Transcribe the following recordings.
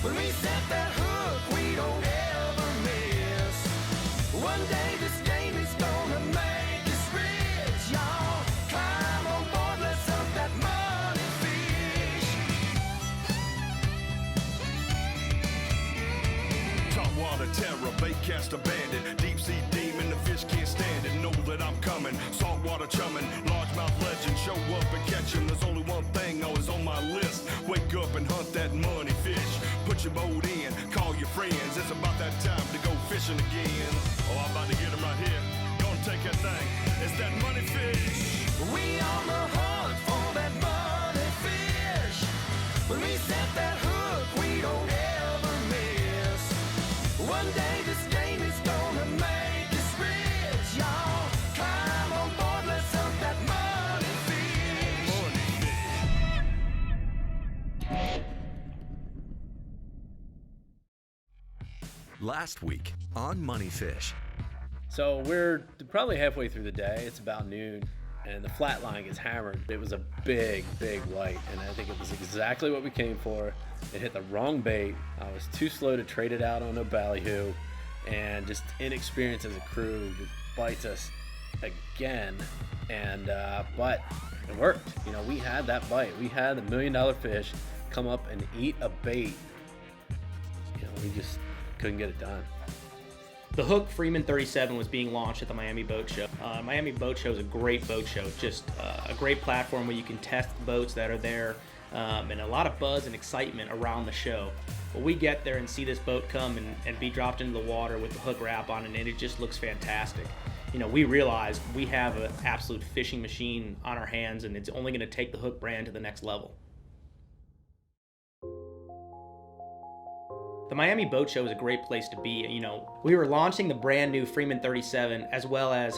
When we set that hook, we don't ever miss. One day this game is gonna make us rich, y'all. Climb on board, let's up that money fish. Topwater terror, bait cast abandoned. Deep sea demon, the fish can't stand it. Know that I'm coming, saltwater chumming. Largemouth legend, show up and catch him. There's only one thing always on my list. Wake up and hunt that money fish. Put your boat in, call your friends. It's about that time to go fishing again. Oh, I'm about to get him right here. Gonna take that thing. It's that money fish. We on the hunt for that money fish. When we set that hook, we don't ever miss. One day this game is gonna make us rich, y'all. Climb on board, let's hunt that money fish. Money fish. Last week on MoneyFish. So we're probably halfway through the day. It's about noon, and the flat line gets hammered. It was a big white, and I think it was exactly what we came for. It hit the wrong bait. I was too slow to trade it out on a ballyhoo, and just inexperienced as a crew. It bites us again, and but it worked. You know, we had that bite. We had the $1 million fish come up and eat a bait. You know, we just couldn't get it done. The Hook Freeman 37 was being launched at the Miami Boat Show. Miami Boat Show is a great boat show, just a great platform where you can test the boats that are there, and a lot of buzz and excitement around the show. But we get there and see this boat come and be dropped into the water with the hook wrap on it, and it just looks fantastic. You know, we realized we have an absolute fishing machine on our hands, and it's only going to take the Hook brand to the next level. The Miami Boat Show is a great place to be. You know, we were launching the brand new Freeman 37 as well as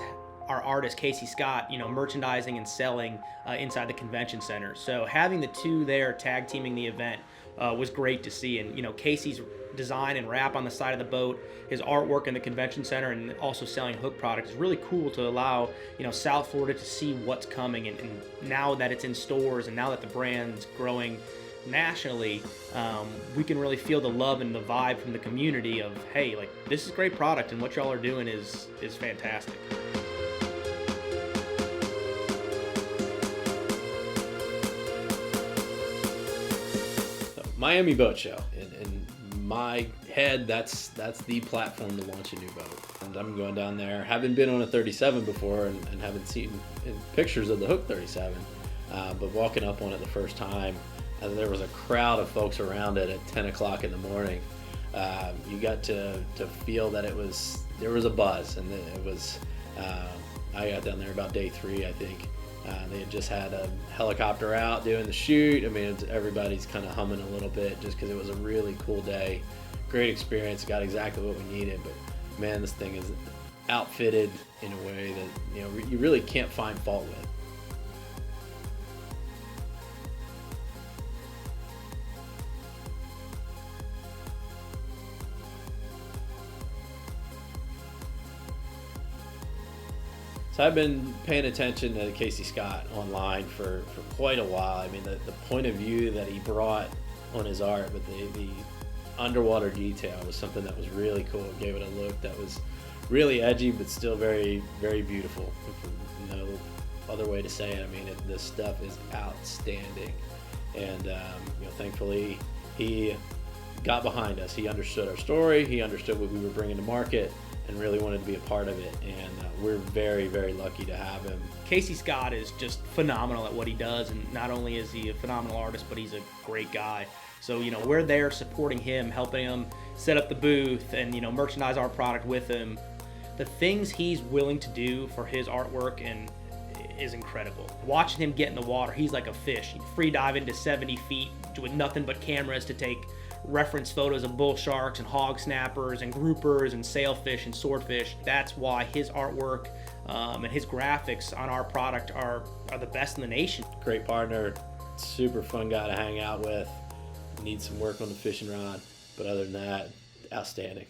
our artist Casey Scott, you know, merchandising and selling inside the convention center. So having the two there tag teaming the event was great to see. And, you know, Casey's design and wrap on the side of the boat, his artwork in the convention center, and also selling Hook products is really cool to allow, you know, South Florida to see what's coming. And now that it's in stores and now that the brand's growing nationally, we can really feel the love and the vibe from the community of, hey, like, this is great product and what y'all are doing is fantastic. So, Miami Boat Show. In my head, that's the platform to launch a new boat. And I'm going down there, haven't been on a 37 before and haven't seen pictures of the Hook 37, but walking up on it the first time, and there was a crowd of folks around it at 10 o'clock in the morning. You got to feel that there was a buzz, and it was, I got down there about day 3, I think. They had just had a helicopter out doing the shoot. I mean, everybody's kind of humming a little bit just because it was a really cool day. Great experience, got exactly what we needed, but man, this thing is outfitted in a way that, you know, you really can't find fault with. So I've been paying attention to Casey Scott online for quite a while. I mean, the point of view that he brought on his art, but the underwater detail was something that was really cool. It gave it a look that was really edgy, but still very, very beautiful. No other way to say it. I mean, this stuff is outstanding. And, you know, thankfully, he got behind us. He understood our story. He understood what we were bringing to market and really wanted to be a part of it. And we're very, very lucky to have him. Casey Scott is just phenomenal at what he does, and not only is he a phenomenal artist, but he's a great guy. So, you know, we're there supporting him, helping him set up the booth and, you know, merchandise our product with him. The things he's willing to do for his artwork and is incredible. Watching him get in the water, he's like a fish. He'd free dive into 70 feet with nothing but cameras to take reference photos of bull sharks and hog snappers and groupers and sailfish and swordfish. That's why his artwork and his graphics on our product are the best in the nation. Great partner, super fun guy to hang out with. Needs some work on the fishing rod, but other than that, outstanding.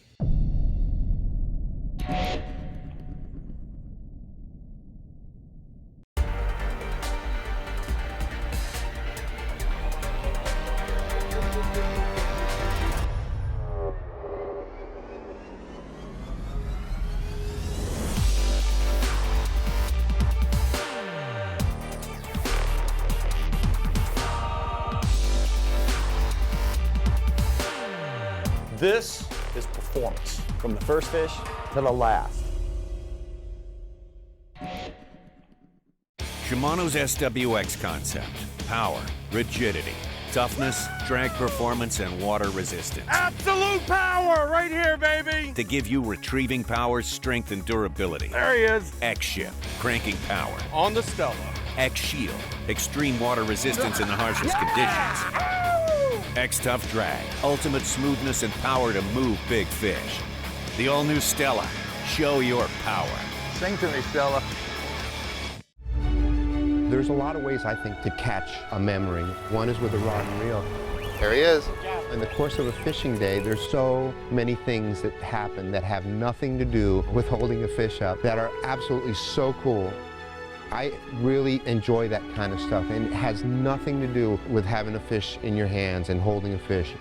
This is performance, from the first fish to the last. Shimano's SWX concept: power, rigidity, toughness, drag performance, and water resistance. Absolute power right here, baby. To give you retrieving power, strength, and durability. There he is. X-Ship, cranking power. On the Stella. X-Shield, extreme water resistance in the harshest conditions. X-Tough drag, ultimate smoothness and power to move big fish. The all-new Stella, show your power. Sing to me, Stella. There's a lot of ways, I think, to catch a memory. One is with a rod and reel. There he is. In the course of a fishing day, there's so many things that happen that have nothing to do with holding a fish up that are absolutely so cool. I really enjoy that kind of stuff, and it has nothing to do with having a fish in your hands and holding a fish.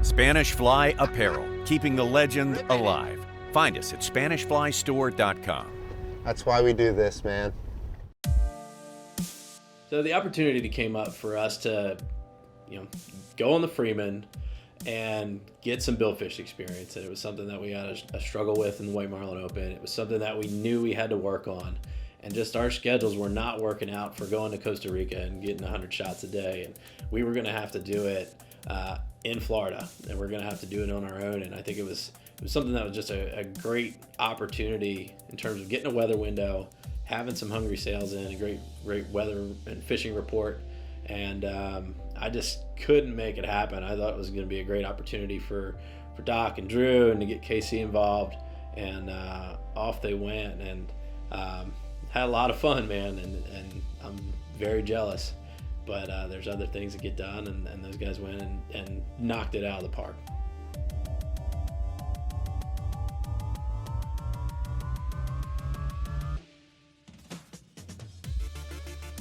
Spanish Fly Apparel, keeping the legend alive. Find us at SpanishFlyStore.com. That's why we do this, man. So the opportunity came up for us to, go on the Freeman and get some billfish experience. And it was something that we had a struggle with in the White Marlin Open. It was something that we knew we had to work on. And just our schedules were not working out for going to Costa Rica and getting 100 shots a day. And we were going to have to do it in Florida, and we're going to have to do it on our own. And I think it was something that was just a great opportunity in terms of getting a weather window, having some hungry sails in, a great weather and fishing report, and I just couldn't make it happen. I thought it was going to be a great opportunity for Doc and Drew and to get KC involved, and off they went, and had a lot of fun, man, and I'm very jealous, but there's other things that get done, and those guys went and knocked it out of the park.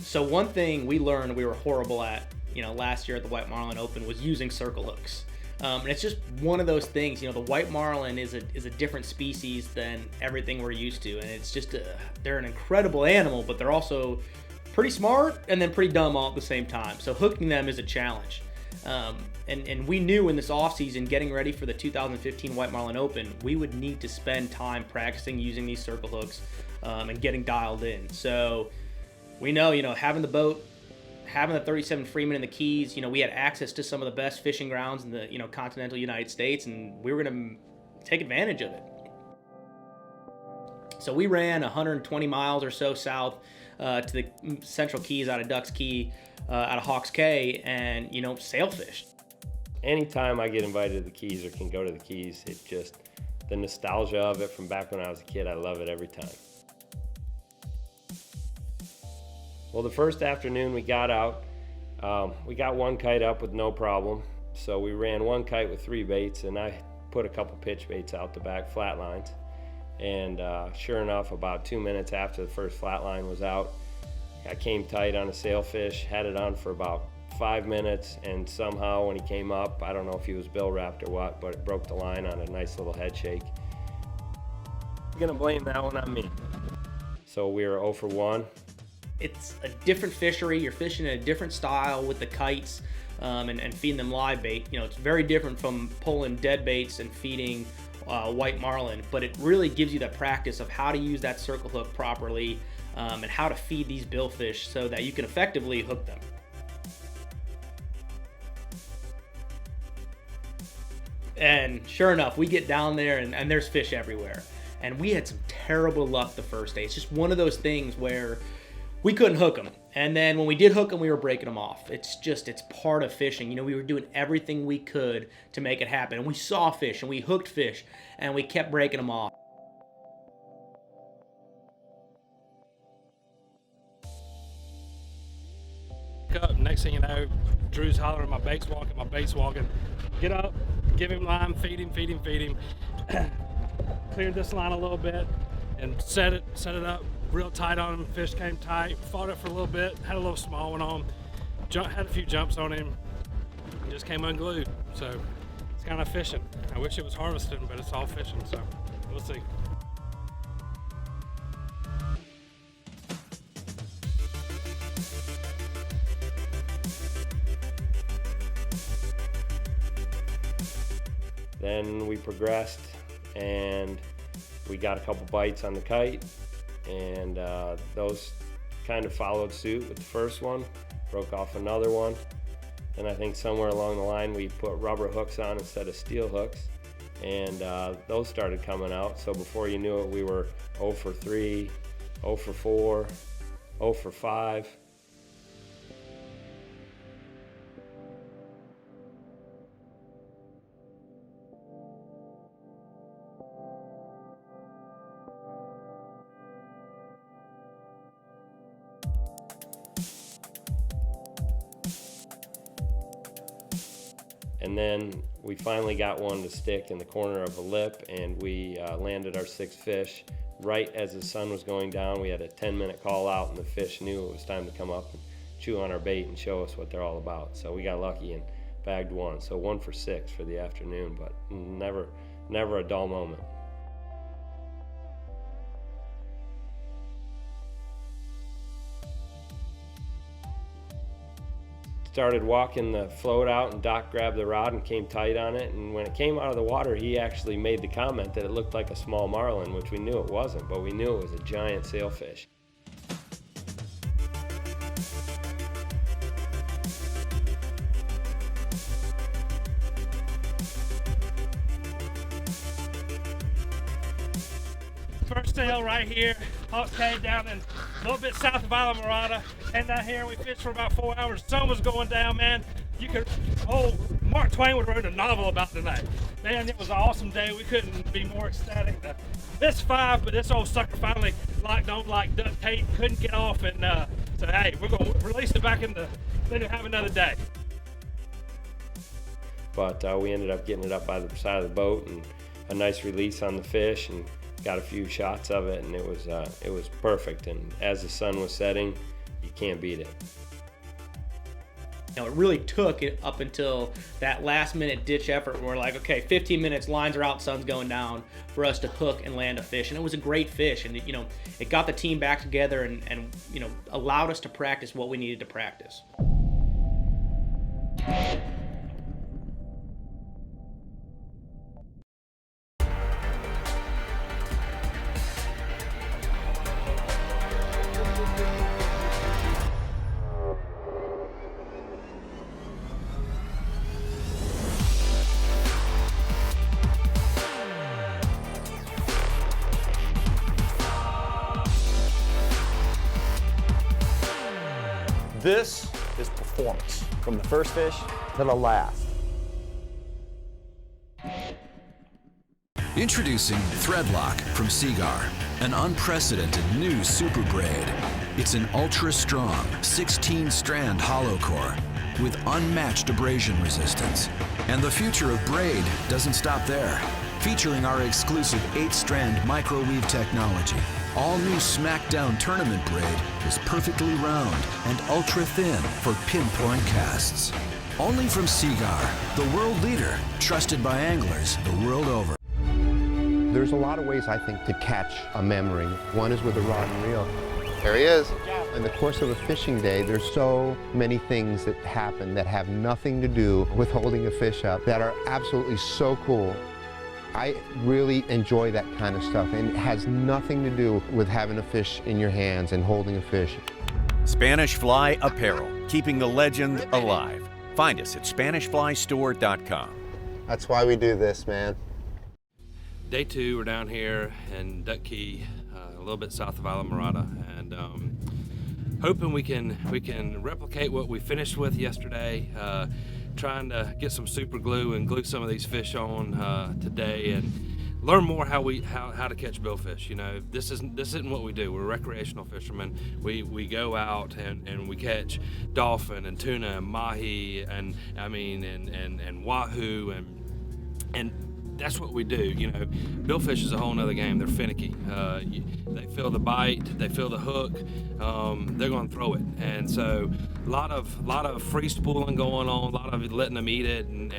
So one thing we learned we were horrible at, last year at the White Marlin Open was using circle hooks. And it's just one of those things, the White Marlin is a different species than everything we're used to. And it's just, they're an incredible animal, but they're also pretty smart and then pretty dumb all at the same time. So hooking them is a challenge. And we knew in this off season, getting ready for the 2015 White Marlin Open, we would need to spend time practicing using these circle hooks and getting dialed in. So we know, having the boat, having the 37 Freeman in the Keys, we had access to some of the best fishing grounds in the, continental United States, and we were going to take advantage of it. So we ran 120 miles or so south to the Central Keys out of Ducks Key, out of Hawks Cay, and, sailfished. Anytime I get invited to the Keys or can go to the Keys, it just, the nostalgia of it from back when I was a kid, I love it every time. Well, the first afternoon we got out, we got one kite up with no problem. So we ran one kite with 3 baits, and I put a couple pitch baits out the back, flat lines. And sure enough, about 2 minutes after the first flat line was out, I came tight on a sailfish, had it on for about 5 minutes, and somehow when he came up, I don't know if he was bill wrapped or what, but it broke the line on a nice little head shake. I'm gonna blame that one on me. So we were 0 for 1. It's a different fishery. You're fishing in a different style with the kites and feeding them live bait. It's very different from pulling dead baits and feeding white marlin, but it really gives you that practice of how to use that circle hook properly and how to feed these billfish so that you can effectively hook them. And sure enough, we get down there and there's fish everywhere. And we had some terrible luck the first day. It's just one of those things where we couldn't hook them. And then when we did hook them, we were breaking them off. It's part of fishing. We were doing everything we could to make it happen. And we saw fish and we hooked fish and we kept breaking them off. Up, next thing you know, Drew's hollering, my bait's walking. Get up, give him line, feed him. Cleared this line a little bit and set it up real tight on him. Fish came tight, fought it for a little bit, had a little small one on him, had a few jumps on him, and just came unglued. So it's kind of fishing. I wish it was harvesting, but it's all fishing, so we'll see. Then we progressed and we got a couple bites on the kite, and those kind of followed suit with the first one, broke off another one. And I think somewhere along the line we put rubber hooks on instead of steel hooks, and those started coming out. So before you knew it, we were 0 for 3, 0 for 4, 0 for 5. And then we finally got one to stick in the corner of a lip, and we landed our 6th fish right as the sun was going down. We had a 10-minute call out, and the fish knew it was time to come up and chew on our bait and show us what they're all about. So we got lucky and bagged one. So 1 for 6 for the afternoon, but never a dull moment. Started walking the float out, and Doc grabbed the rod and came tight on it, and when it came out of the water, he actually made the comment that it looked like a small marlin, which we knew it wasn't, but we knew it was a giant sailfish. First sail right here, Hawks Cave down in a little bit south of Isla Morada. And down here we fished for about 4 hours. Sun was going down, man. Mark Twain would have written a novel about tonight. Man, it was an awesome day. We couldn't be more ecstatic. This 5, but this old sucker finally don't duct tape, couldn't get off, and so hey, we're gonna release it back let it have another day. But we ended up getting it up by the side of the boat, and a nice release on the fish, and got a few shots of it, and it was perfect. And as the sun was setting, you can't beat it. You know, it really took it up until that last minute ditch effort where we're like, okay, 15 minutes, lines are out, sun's going down, for us to hook and land a fish. And it was a great fish, and it got the team back together and allowed us to practice what we needed to practice. This is performance, from the first fish to the last. Introducing Threadlock from Seagar, an unprecedented new super braid. It's an ultra-strong 16-strand hollow core with unmatched abrasion resistance. And the future of braid doesn't stop there. Featuring our exclusive 8-strand microweave technology, all new SmackDown tournament braid is perfectly round and ultra-thin for pinpoint casts. Only from Seagar, the world leader, trusted by anglers the world over. There's a lot of ways, I think, to catch a memory. One is with a rod and reel. There he is. In the course of a fishing day, there's so many things that happen that have nothing to do with holding a fish up that are absolutely so cool. I really enjoy that kind of stuff, and it has nothing to do with having a fish in your hands and holding a fish. Spanish Fly Apparel, keeping the legend alive. Find us at SpanishFlyStore.com. That's why we do this, man. Day 2, we're down here in Duck Key, a little bit south of Isla Morada, and hoping we can replicate what we finished with yesterday. Trying to get some super glue and glue some of these fish on today, and learn more how to catch billfish. This isn't what we do. We're recreational fishermen. We go out and we catch dolphin and tuna and mahi and wahoo and that's what we do. Billfish is a whole nother game. They're finicky. They feel the bite, they feel the hook, they're going to throw it. And so a lot of free spooling going on, a lot of letting them eat it, and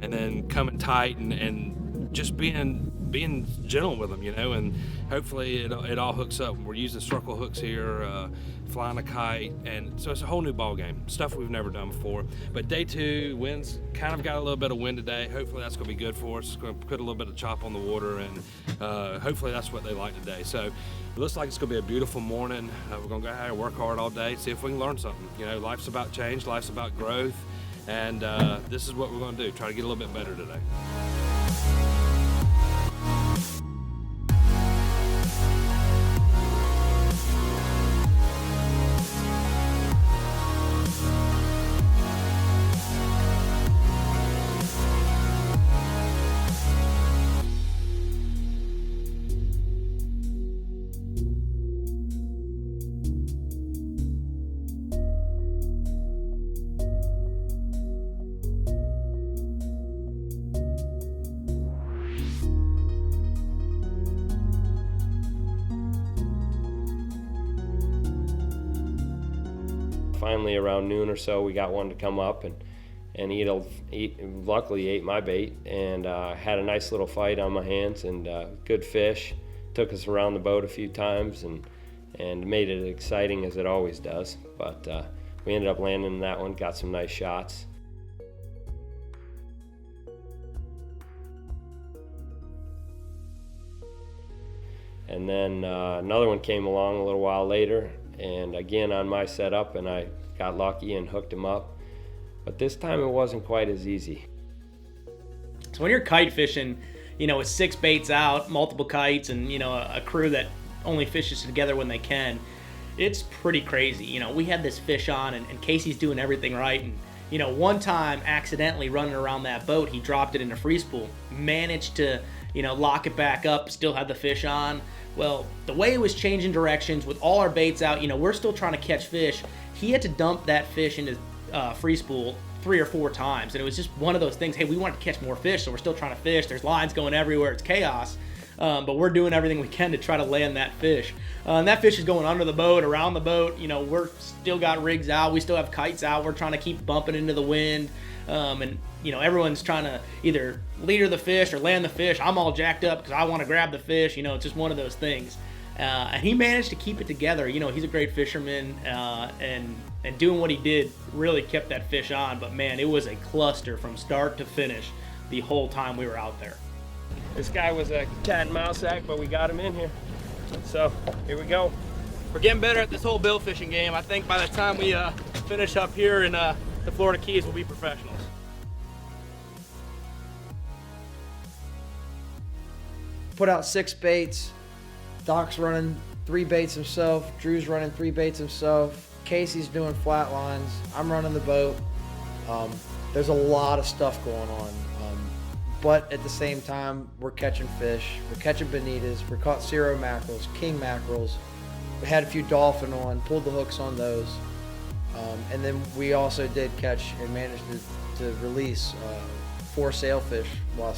then coming tight and just being being gentle with them, and hopefully it all hooks up. We're using circle hooks here, flying a kite, and so it's a whole new ball game, stuff we've never done before. But day 2, winds kind of got a little bit of wind today. Hopefully that's going to be good for us. It's going to put a little bit of chop on the water, and hopefully that's what they like today. So it looks like it's going to be a beautiful morning. We're going to go out and work hard all day, see if we can learn something. Life's about change, life's about growth, and this is what we're going to do, try to get a little bit better today. Finally, around noon or so, we got one to come up and luckily ate my bait, and had a nice little fight on my hands, and good fish. Took us around the boat a few times and made it exciting as it always does. But we ended up landing that one, got some nice shots. And then another one came along a little while later, and again on my setup, and I got lucky and hooked him up. But this time it wasn't quite as easy. So when you're kite fishing, with 6 baits out, multiple kites, and a crew that only fishes together when they can, it's pretty crazy. We had this fish on, and Casey's doing everything right, and one time accidentally running around that boat, he dropped it in a free spool, managed to lock it back up, still had the fish on. Well, the way it was changing directions with all our baits out, we're still trying to catch fish. He had to dump that fish into free spool 3 or 4 times, and it was just one of those things. Hey, we wanted to catch more fish, so we're still trying to fish. There's lines going everywhere. It's chaos, but we're doing everything we can to try to land that fish. And that fish is going under the boat, around the boat. We're still got rigs out. We still have kites out. We're trying to keep bumping into the wind, and everyone's trying to either leader the fish or land the fish. I'm all jacked up because I want to grab the fish. It's just one of those things. And he managed to keep it together. He's a great fisherman, and doing what he did really kept that fish on. But man, it was a cluster from start to finish the whole time we were out there. This guy was a cat and mouse act, but we got him in here. So here we go. We're getting better at this whole bill fishing game. I think by the time we finish up here in the Florida Keys, we'll be professionals. Put out 6 baits. Doc's running 3 baits himself. Drew's running 3 baits himself. Casey's doing flat lines. I'm running the boat. There's a lot of stuff going on. But at the same time, we're catching fish. We're catching bonitas. We caught Cero mackerels, king mackerels. We had a few dolphin on, pulled the hooks on those. And then we also did catch and managed to release 4 sailfish while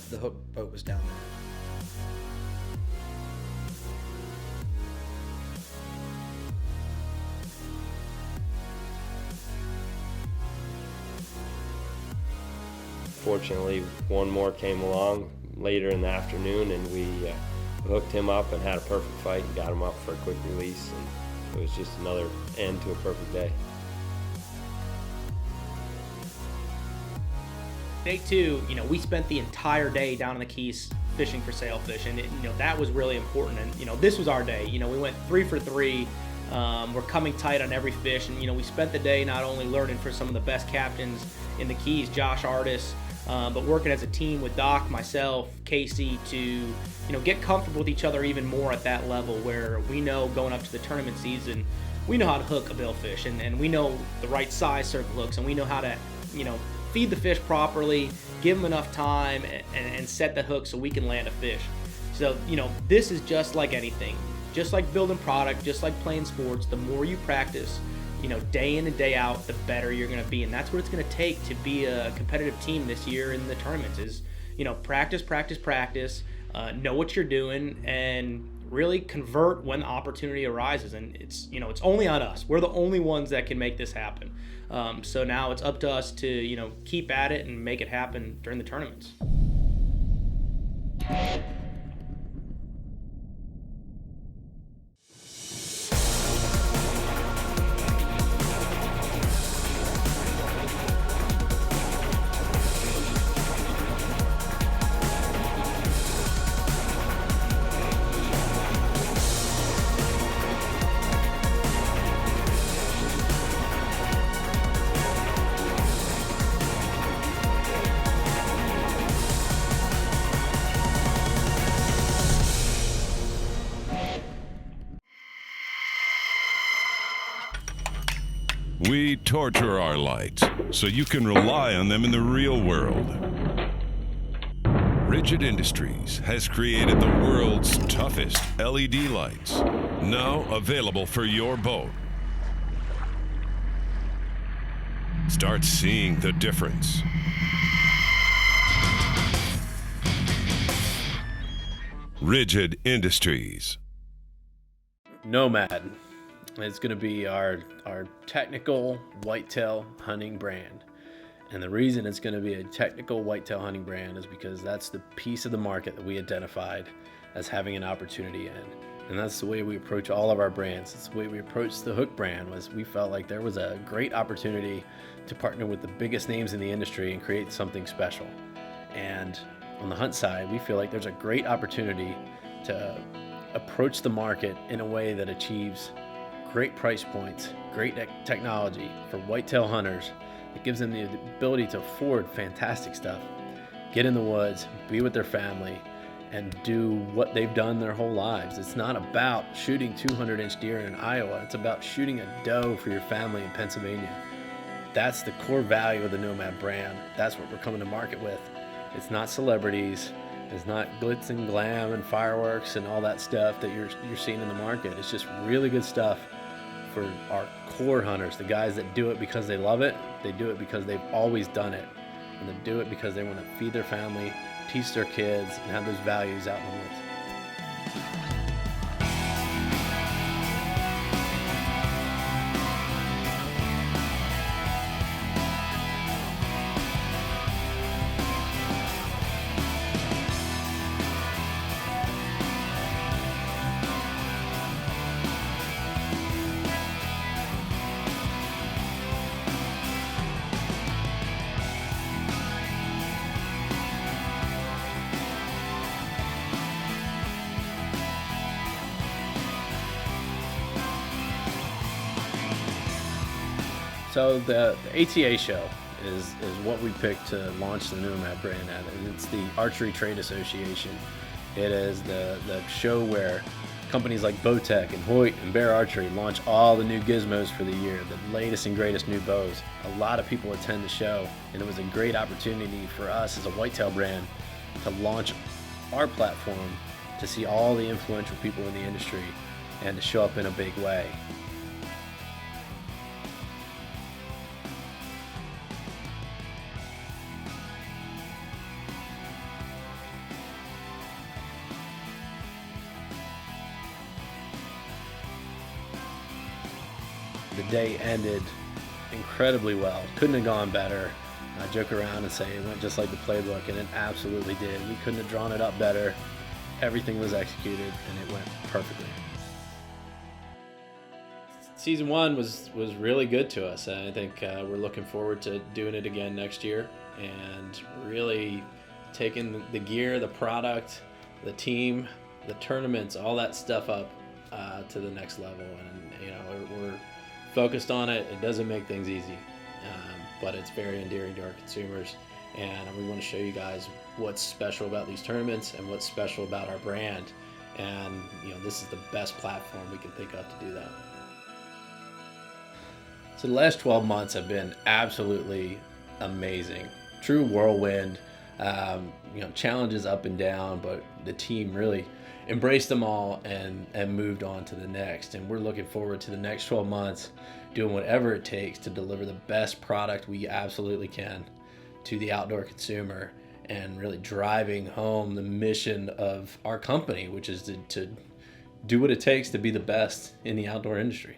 the hook boat was down there. Fortunately, one more came along later in the afternoon, and we hooked him up and had a perfect fight and got him up for a quick release, and it was just another end to a perfect day. Day 2, we spent the entire day down in the Keys fishing for sailfish, and that was really important. And this was our day. We went 3 for 3. We're coming tight on every fish, and we spent the day not only learning for some of the best captains in the Keys, Josh Artis, but working as a team with Doc, myself, Casey, to get comfortable with each other even more at that level, where we know going up to the tournament season, we know how to hook a billfish, and we know the right size circle hooks, and we know how to feed the fish properly, give them enough time, and set the hook so we can land a fish. So this is just like anything. Just like building product, just like playing sports, the more you practice, day in and day out, the better you're going to be. And that's what it's going to take to be a competitive team this year in the tournaments is, practice, know what you're doing, and really convert when the opportunity arises. And it's only on us. We're the only ones that can make this happen. So now it's up to us to, keep at it and make it happen during the tournaments. We torture our lights so you can rely on them in the real world. Rigid Industries has created the world's toughest LED lights, now available for your boat. Start seeing the difference. Rigid Industries. Nomad is going to be our technical whitetail hunting brand. And the reason it's going to be a technical whitetail hunting brand is because that's the piece of the market that we identified as having an opportunity in. And that's the way we approach all of our brands. It's the way we approached the Hook brand. Was we felt like there was a great opportunity to partner with the biggest names in the industry and create something special. And on the hunt side, we feel like there's a great opportunity to approach the market in a way that achieves great price points, great technology for whitetail hunters. It gives them the ability to afford fantastic stuff, get in the woods, be with their family, and do what they've done their whole lives. It's not about shooting 200-inch deer in Iowa. It's about shooting a doe for your family in Pennsylvania. That's the core value of the Nomad brand. That's what we're coming to market with. It's not celebrities. It's not glitz and glam and fireworks and all that stuff that you're seeing in the market. It's just really good stuff for our core hunters, the guys that do it because they love it, they do it because they've always done it, and they do it because they want to feed their family, teach their kids, and have those values out in the woods. So the ATA show is what we picked to launch the Nomad brand at. And it's the Archery Trade Association. It is the show where companies like Bowtech and Hoyt and Bear Archery launch all the new gizmos for the year, the latest and greatest new bows. A lot of people attend the show, and it was a great opportunity for us as a whitetail brand to launch our platform, to see all the influential people in the industry, and to show up in a big way. The day ended incredibly well. Couldn't have gone better. I joke around and say it went just like the playbook, and it absolutely did. We couldn't have drawn it up better. Everything was executed, and it went perfectly. Season 1 was really good to us. I think we're looking forward to doing it again next year and really taking the gear, the product, the team, the tournaments, all that stuff up to the next level. And we're focused on it. It doesn't make things easy, but it's very endearing to our consumers, and we want to show you guys what's special about these tournaments and what's special about our brand. And this is the best platform we can think of to do that. So the last 12 months have been absolutely amazing. True whirlwind. Challenges up and down, but the team really embraced them all and moved on to the next. And we're looking forward to the next 12 months doing whatever it takes to deliver the best product we absolutely can to the outdoor consumer, and really driving home the mission of our company, which is to do what it takes to be the best in the outdoor industry.